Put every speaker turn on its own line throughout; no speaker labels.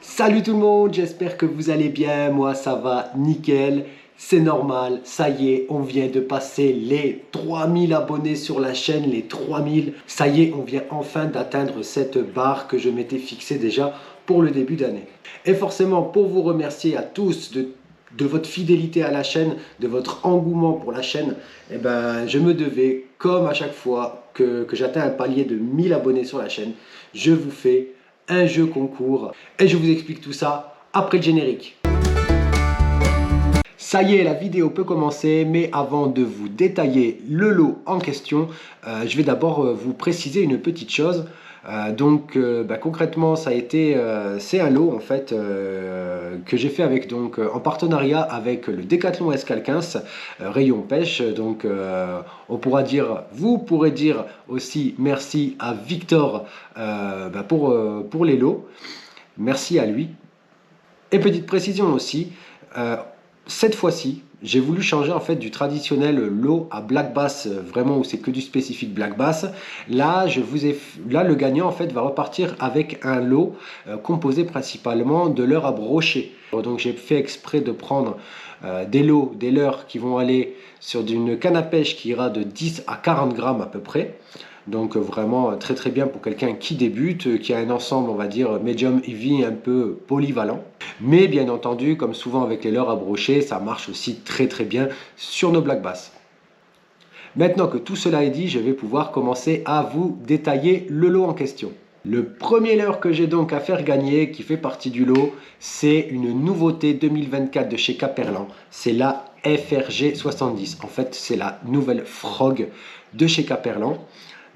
Salut tout le monde, j'espère que vous allez bien, moi ça va nickel, c'est normal, ça y est, on vient de passer les 3000 abonnés sur la chaîne, les 3000, ça y est, on vient enfin d'atteindre cette barre que je m'étais fixée déjà pour le début d'année. Et forcément, pour vous remercier à tous de votre fidélité à la chaîne, de votre engouement pour la chaîne, eh ben, je me devais, comme à chaque fois que j'atteins un palier de 1000 abonnés sur la chaîne, je vous fais un jeu concours et je vous explique tout ça après le générique. Ça y est, la vidéo peut commencer, mais avant de vous détailler le lot en question, je vais d'abord vous préciser une petite chose. Concrètement, c'est un lot en fait que j'ai fait avec en partenariat avec le Decathlon Escalquens rayon pêche. Vous pourrez dire aussi merci à Victor pour les lots. Merci à lui. Et petite précision aussi. Cette fois-ci, j'ai voulu changer en fait du traditionnel lot à black bass, vraiment où c'est que du spécifique black bass. Là, le gagnant en fait va repartir avec un lot composé principalement de leurres à brocher. Donc j'ai fait exprès de prendre des leurres qui vont aller sur une canne à pêche qui ira de 10 à 40 grammes à peu près. Donc vraiment très très bien pour quelqu'un qui débute, qui a un ensemble on va dire medium heavy un peu polyvalent. Mais bien entendu, comme souvent avec les leurres à brocher, ça marche aussi très très bien sur nos black bass. Maintenant que tout cela est dit, je vais pouvoir commencer à vous détailler le lot en question. Le premier leurre que j'ai donc à faire gagner, qui fait partie du lot, c'est une nouveauté 2024 de chez Caperlan. C'est la FRG 70. En fait, c'est la nouvelle Frog de chez Caperlan.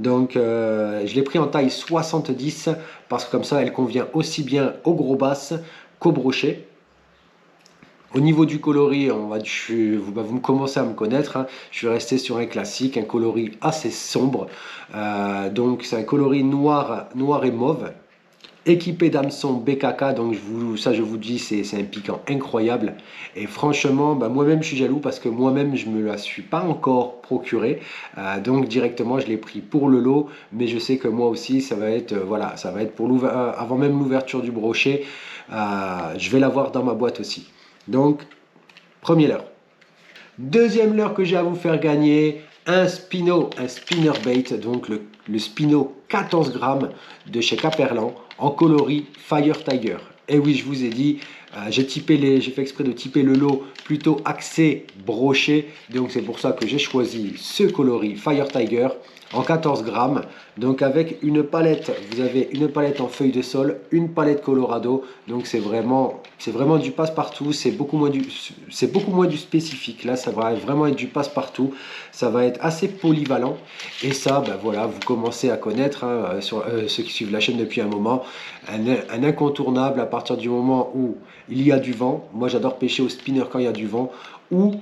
Je l'ai pris en taille 70 parce que comme ça, elle convient aussi bien aux gros basses qu'aux brochets. Au niveau du coloris, vous me commencez à me connaître, hein. Je vais rester sur un classique, un coloris assez sombre. C'est un coloris noir et mauve, équipé d'hameçons BKK. Je vous dis, c'est un piquant incroyable. Et franchement, moi-même, je suis jaloux parce que moi-même, je ne me la suis pas encore procuré. Directement, je l'ai pris pour le lot. Mais je sais que moi aussi, ça va être pour avant même l'ouverture du brochet. Je vais l'avoir dans ma boîte aussi. Donc, premier leurre. Deuxième leurre que j'ai à vous faire gagner, un spinnerbait, donc le Spino 14 grammes de chez Caperlan en coloris Fire Tiger. Et oui, je vous ai dit, j'ai fait exprès de typer le lot plutôt axé broché, donc c'est pour ça que j'ai choisi ce coloris Fire Tiger en 14 grammes. Donc avec une palette, vous avez une palette en feuille de sol, une palette Colorado. Donc c'est vraiment du passe-partout. C'est beaucoup moins du spécifique. Là, ça va vraiment être du passe-partout. Ça va être assez polyvalent. Et ça, vous commencez à connaître, hein, ceux qui suivent la chaîne depuis un moment, un incontournable à partir du moment où il y a du vent. Moi, j'adore pêcher au spinner quand il y a du vent. Ou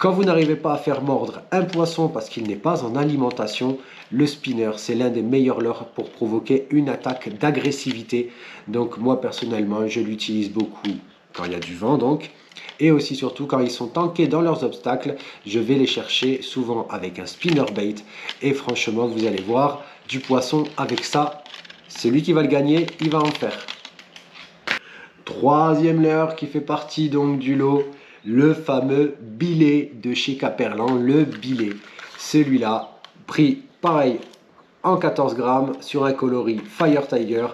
quand vous n'arrivez pas à faire mordre un poisson parce qu'il n'est pas en alimentation, le spinner, c'est l'un des meilleurs leurres pour provoquer une attaque d'agressivité. Donc moi personnellement, je l'utilise beaucoup quand il y a du vent et aussi surtout quand ils sont tankés dans leurs obstacles, je vais les chercher souvent avec un spinnerbait et franchement, vous allez voir du poisson avec ça, celui qui va le gagner, il va en faire. Troisième leurre qui fait partie donc du lot, le fameux billet de chez Caperlan, le billet. Celui-là, pris pareil en 14 grammes sur un coloris Fire Tiger.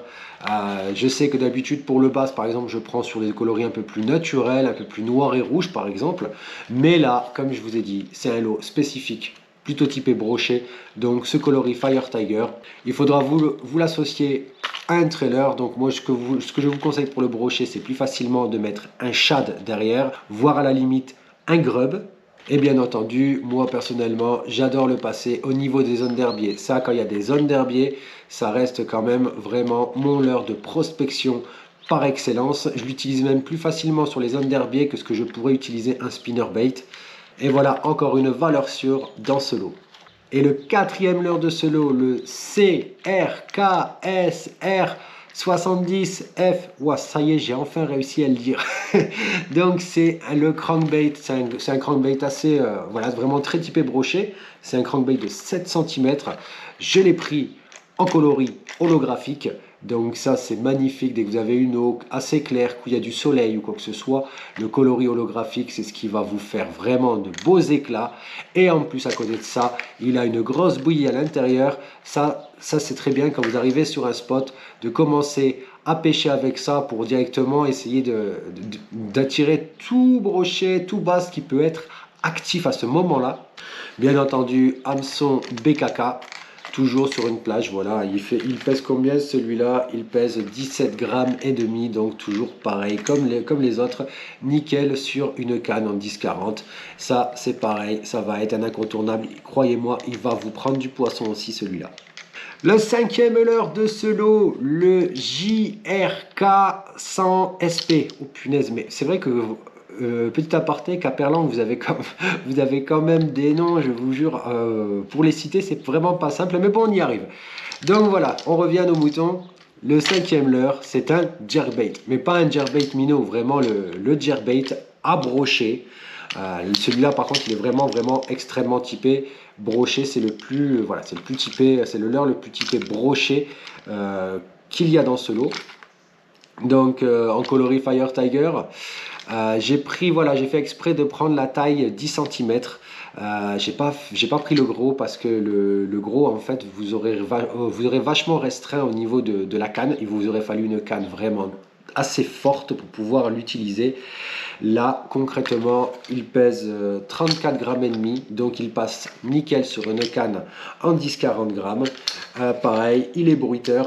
Je sais que d'habitude pour le bass par exemple je prends sur des coloris un peu plus naturels, un peu plus noir et rouge par exemple. Mais là, comme je vous ai dit, c'est un lot spécifique, plutôt typé broché. Donc ce coloris Fire Tiger, il faudra vous l'associer à un trailer. Donc moi ce que je vous conseille pour le brochet, c'est plus facilement de mettre un shad derrière, voire à la limite un grub. Et bien entendu, moi personnellement, j'adore le passer au niveau des zones d'herbier. Ça, quand il y a des zones d'herbier, ça reste quand même vraiment mon leurre de prospection par excellence. Je l'utilise même plus facilement sur les zones d'herbier que ce que je pourrais utiliser un spinnerbait. Et voilà encore une valeur sûre dans ce lot. Et le quatrième leurre de ce lot, le CRKSR 70F. Wow, ça y est, j'ai enfin réussi à le dire. Donc c'est le crankbait, c'est un crankbait assez, vraiment très typé brochet. C'est un crankbait de 7 cm. Je l'ai pris en coloris holographique. Donc ça c'est magnifique, dès que vous avez une eau assez claire, qu'il y a du soleil ou quoi que ce soit, le coloris holographique c'est ce qui va vous faire vraiment de beaux éclats. Et en plus à côté de ça, il a une grosse bouillie à l'intérieur. Ça c'est très bien quand vous arrivez sur un spot de commencer à pêcher avec ça pour directement essayer d'attirer tout brochet, tout basse qui peut être actif à ce moment-là. Bien entendu, hameçon BKK, toujours sur une plage, voilà, il pèse combien celui-là? Il pèse 17 grammes et demi, donc toujours pareil, comme les autres, nickel sur une canne en 10-40. Ça, c'est pareil, ça va être un incontournable, croyez-moi, il va vous prendre du poisson aussi celui-là. Le cinquième leurre de ce lot, le JRK 100 SP. Oh punaise, mais c'est vrai que petit aparté, Caperlan, vous avez quand même des noms, je vous jure, pour les citer, c'est vraiment pas simple, mais bon, on y arrive. Donc voilà, on revient à nos moutons. Le cinquième leurre, c'est un jerkbait, mais pas un jerkbait minot, vraiment le jerkbait à brocher. Celui-là, par contre, il est vraiment, vraiment extrêmement typé. Broché, c'est le plus, voilà, c'est le plus typé, c'est le leurre le plus typé broché qu'il y a dans ce lot. Donc, en coloris Fire Tiger, j'ai fait exprès de prendre la taille 10 cm. J'ai pas pris le gros parce que le gros, en fait, vous aurez vachement restreint au niveau de la canne. Il vous aurait fallu une canne vraiment assez forte pour pouvoir l'utiliser. Là, concrètement, il pèse 34 grammes et demi, donc il passe nickel sur une canne en 10-40 grammes. Pareil, il est bruiteur.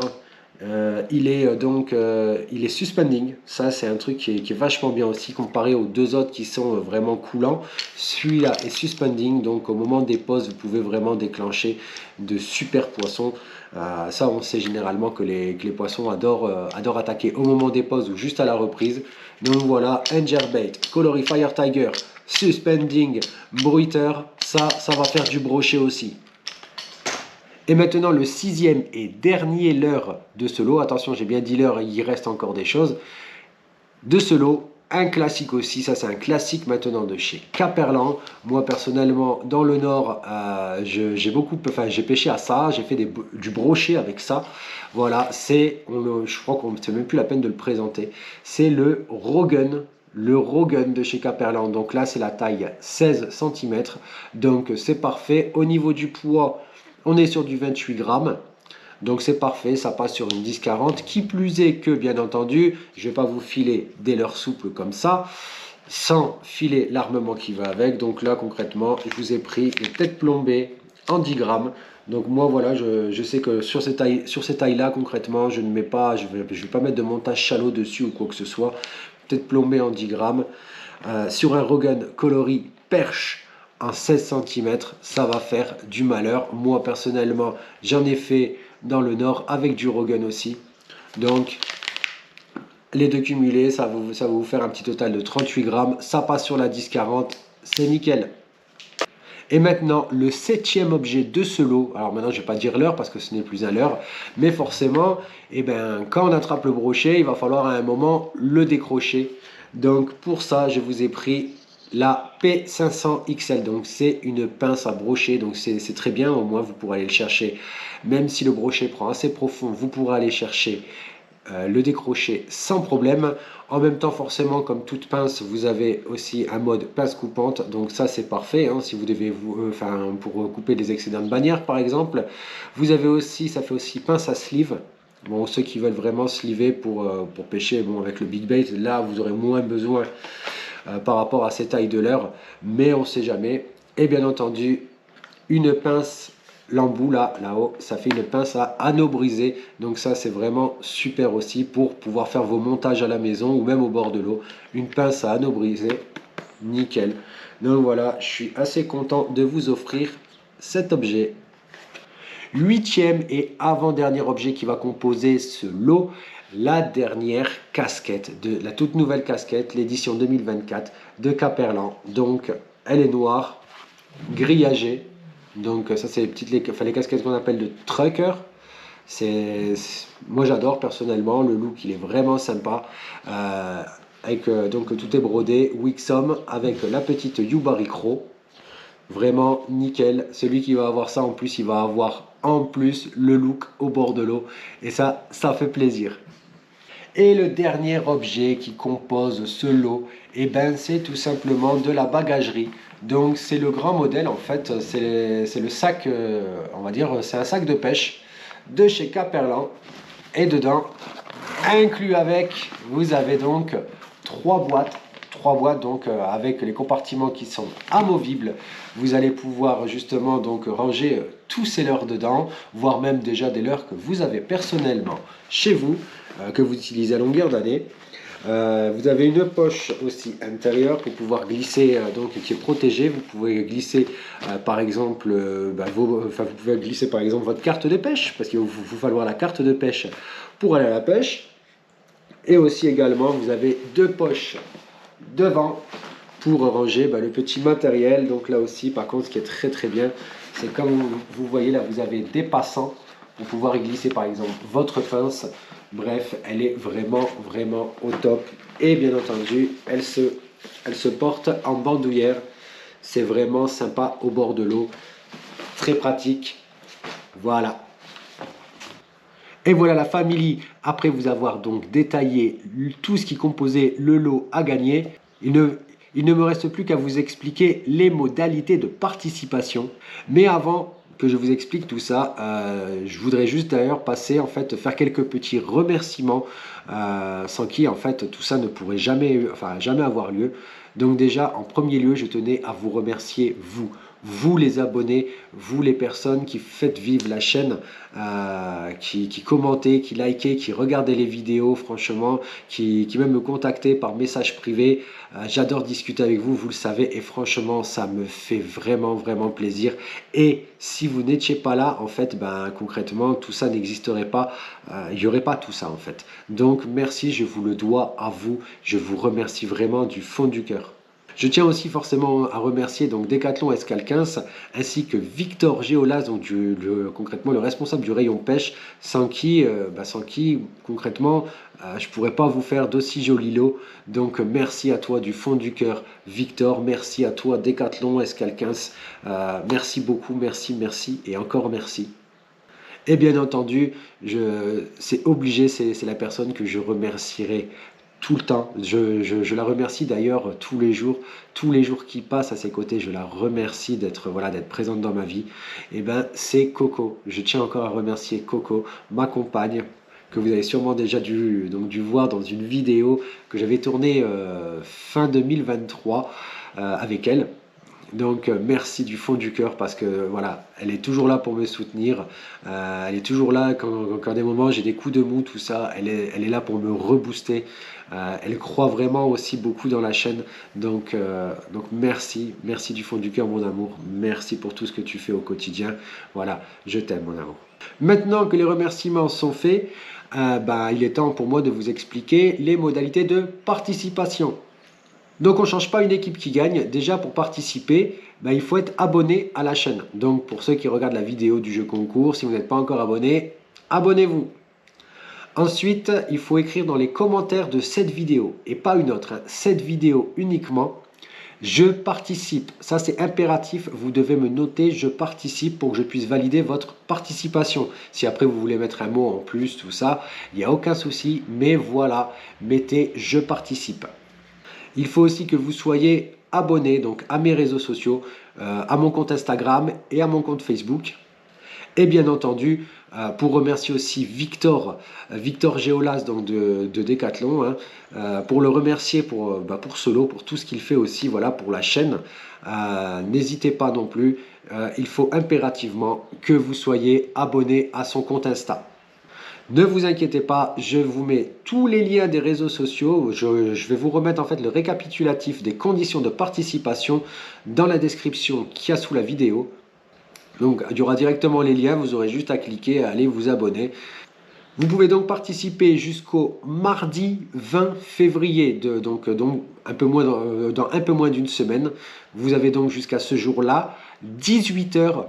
Il est suspending, ça c'est un truc qui est vachement bien aussi comparé aux deux autres qui sont vraiment coulants. Celui-là est suspending, donc au moment des poses vous pouvez vraiment déclencher de super poissons. Ça on sait généralement que les poissons adorent attaquer au moment des poses ou juste à la reprise. Donc voilà, un jerkbait, coloris Fire Tiger, suspending, bruiteur, ça va faire du brochet aussi. Et maintenant, le sixième et dernier leurre de ce lot. Attention, j'ai bien dit leurre, il reste encore des choses. De ce lot, un classique aussi. Ça, c'est un classique maintenant de chez Caperlan. Moi, personnellement, dans le Nord, j'ai pêché à ça. J'ai fait du brochet avec ça. Voilà, je crois qu'on ne fait même plus la peine de le présenter. C'est le Rogun. Le Rogun de chez Caperlan. Donc là, c'est la taille 16 cm. Donc, c'est parfait. Au niveau du poids, on est sur du 28 grammes, donc c'est parfait, ça passe sur une 10-40. Qui plus est que, bien entendu, je ne vais pas vous filer des leurres souples comme ça, sans filer l'armement qui va avec. Donc là, concrètement, je vous ai pris les têtes plombées en 10 grammes. Donc moi, voilà, je sais que sur ces tailles-là, concrètement, je vais pas mettre de montage shallow dessus ou quoi que ce soit. Tête plombée en 10 grammes. Sur un Rogun coloris perche, en 16 cm, ça va faire du malheur. Moi, personnellement, j'en ai fait dans le Nord avec du Rogun aussi. Donc, les deux cumulés, ça va vous faire un petit total de 38 grammes. Ça passe sur la 10-40, c'est nickel. Et maintenant, le septième objet de ce lot, alors maintenant je ne vais pas dire l'heure parce que ce n'est plus un leurre, mais forcément, quand on attrape le brochet, il va falloir à un moment le décrocher. Donc pour ça, je vous ai pris la P500 XL, donc c'est une pince à brocher, donc c'est très bien, au moins vous pourrez aller le chercher, même si le brochet prend assez profond, vous pourrez aller chercher le décrocher sans problème. En même temps, forcément, comme toute pince, vous avez aussi un mode pince coupante, donc ça c'est parfait, hein, si vous devez pour couper des excédents de bannière par exemple. Vous avez aussi, ça fait aussi pince à sleeve. Bon, ceux qui veulent vraiment sliver pour pêcher, bon, avec le big bait, là vous aurez moins besoin par rapport à ces tailles de leurre, mais on ne sait jamais. Et bien entendu, une pince l'embout là-haut, ça fait une pince à anneau brisé. Donc ça, c'est vraiment super aussi pour pouvoir faire vos montages à la maison ou même au bord de l'eau. Une pince à anneau brisé, nickel. Donc voilà, je suis assez content de vous offrir cet objet. Huitième et avant-dernier objet qui va composer ce lot, la dernière casquette, la toute nouvelle casquette, l'édition 2024 de Caperlan. Donc, elle est noire, grillagée. Donc, ça, c'est les casquettes qu'on appelle de trucker. Moi, j'adore personnellement. Le look, il est vraiment sympa. Donc, tout est brodé. Wixom avec la petite Yubari Crow. Vraiment nickel. Celui qui va avoir ça en plus, il va avoir en plus le look au bord de l'eau. Et ça fait plaisir. Et le dernier objet qui compose ce lot, eh ben, c'est tout simplement de la bagagerie. Donc c'est le grand modèle en fait, c'est le sac, on va dire, c'est un sac de pêche de chez Caperlan. Et dedans, inclus avec, vous avez donc trois boîtes donc avec les compartiments qui sont amovibles. Vous allez pouvoir justement donc ranger tous ces leurres dedans, voire même déjà des leurres que vous avez personnellement chez vous, que vous utilisez à longueur d'année. Vous avez une poche aussi intérieure pour pouvoir glisser, donc qui est protégée. Vous pouvez glisser par exemple, vous pouvez glisser par exemple votre carte de pêche, parce qu'il va vous falloir la carte de pêche pour aller à la pêche. Et aussi également, vous avez deux poches devant pour ranger le petit matériel. Donc là aussi, par contre, ce qui est très très bien, c'est comme vous voyez là, vous avez des passants pour pouvoir y glisser par exemple votre pince. Bref, elle est vraiment vraiment au top. Et bien entendu, elle se porte en bandoulière. C'est vraiment sympa au bord de l'eau. Très pratique. Voilà. Et voilà la famille, après vous avoir donc détaillé tout ce qui composait le lot à gagner, il ne me reste plus qu'à vous expliquer les modalités de participation. Mais avant que je vous explique tout ça, je voudrais juste d'ailleurs passer, en fait, faire quelques petits remerciements, sans qui, en fait, tout ça ne pourrait jamais avoir lieu. Donc déjà, en premier lieu, je tenais à vous remercier, vous les abonnés, vous les personnes qui faites vivre la chaîne, qui commentez, qui likez, qui regardez les vidéos, franchement, qui même me contactez par message privé. J'adore discuter avec vous, vous le savez, et franchement, ça me fait vraiment, vraiment plaisir. Et si vous n'étiez pas là, en fait, concrètement, tout ça n'existerait pas. Il n'y aurait pas tout ça, en fait. Donc, merci, je vous le dois à vous. Je vous remercie vraiment du fond du cœur. Je tiens aussi forcément à remercier donc Decathlon Escal 15 ainsi que Victor Géolas, donc concrètement le responsable du rayon pêche, sans qui concrètement je ne pourrais pas vous faire d'aussi jolis lots. Donc merci à toi du fond du cœur Victor, merci à toi Decathlon Escal 15, merci beaucoup, merci et encore merci. Et bien entendu, c'est obligé, c'est la personne que je remercierai tout le temps. Je la remercie d'ailleurs tous les jours qui passent à ses côtés, je la remercie d'être présente dans ma vie. Et ben c'est Coco. Je tiens encore à remercier Coco, ma compagne, que vous avez sûrement déjà dû voir dans une vidéo que j'avais tournée fin 2023 avec elle. Donc merci du fond du cœur parce que voilà, elle est toujours là pour me soutenir, elle est toujours là quand des moments j'ai des coups de mou, tout ça, elle est là pour me rebooster, elle croit vraiment aussi beaucoup dans la chaîne, donc merci du fond du cœur mon amour, merci pour tout ce que tu fais au quotidien, voilà, je t'aime mon amour. Maintenant que les remerciements sont faits, il est temps pour moi de vous expliquer les modalités de participation. Donc on ne change pas une équipe qui gagne. Déjà pour participer, il faut être abonné à la chaîne. Donc pour ceux qui regardent la vidéo du jeu concours, si vous n'êtes pas encore abonné, abonnez-vous. Ensuite, il faut écrire dans les commentaires de cette vidéo et pas une autre. Cette vidéo uniquement, je participe. Ça c'est impératif, vous devez me noter je participe pour que je puisse valider votre participation. Si après vous voulez mettre un mot en plus, tout ça, il n'y a aucun souci. Mais voilà, mettez je participe. Il faut aussi que vous soyez abonné donc à mes réseaux sociaux, à mon compte Instagram et à mon compte Facebook. Et bien entendu, pour remercier aussi Victor Géolas donc de Decathlon, pour le remercier pour ce lot, pour tout ce qu'il fait aussi voilà, pour la chaîne. N'hésitez pas non plus, il faut impérativement que vous soyez abonné à son compte Insta. Ne vous inquiétez pas, je vous mets tous les liens des réseaux sociaux. Je vais vous remettre en fait le récapitulatif des conditions de participation dans la description qu'il y a sous la vidéo. Donc il y aura directement les liens, vous aurez juste à cliquer, à aller vous abonner. Vous pouvez donc participer jusqu'au mardi 20 février, donc dans un peu moins d'une semaine. Vous avez donc jusqu'à ce jour-là 18 heures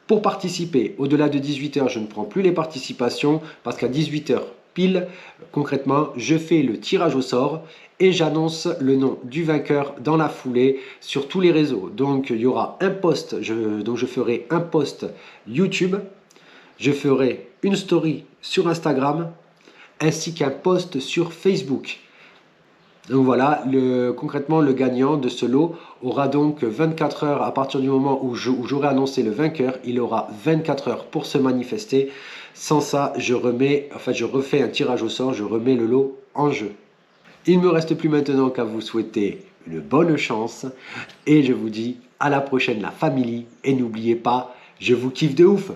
pour participer. Au-delà de 18 heures, je ne prends plus les participations parce qu'à 18 heures, pile, concrètement, je fais le tirage au sort et j'annonce le nom du vainqueur dans la foulée sur tous les réseaux. Donc il y aura un post, donc je ferai un post YouTube, je ferai une story sur Instagram ainsi qu'un post sur Facebook. Donc voilà, concrètement, le gagnant de ce lot aura donc 24 heures à partir du moment où j'aurai annoncé le vainqueur. Il aura 24 heures pour se manifester. Sans ça, je refais un tirage au sort, je remets le lot en jeu. Il ne me reste plus maintenant qu'à vous souhaiter une bonne chance et je vous dis à la prochaine la famille et n'oubliez pas, je vous kiffe de ouf.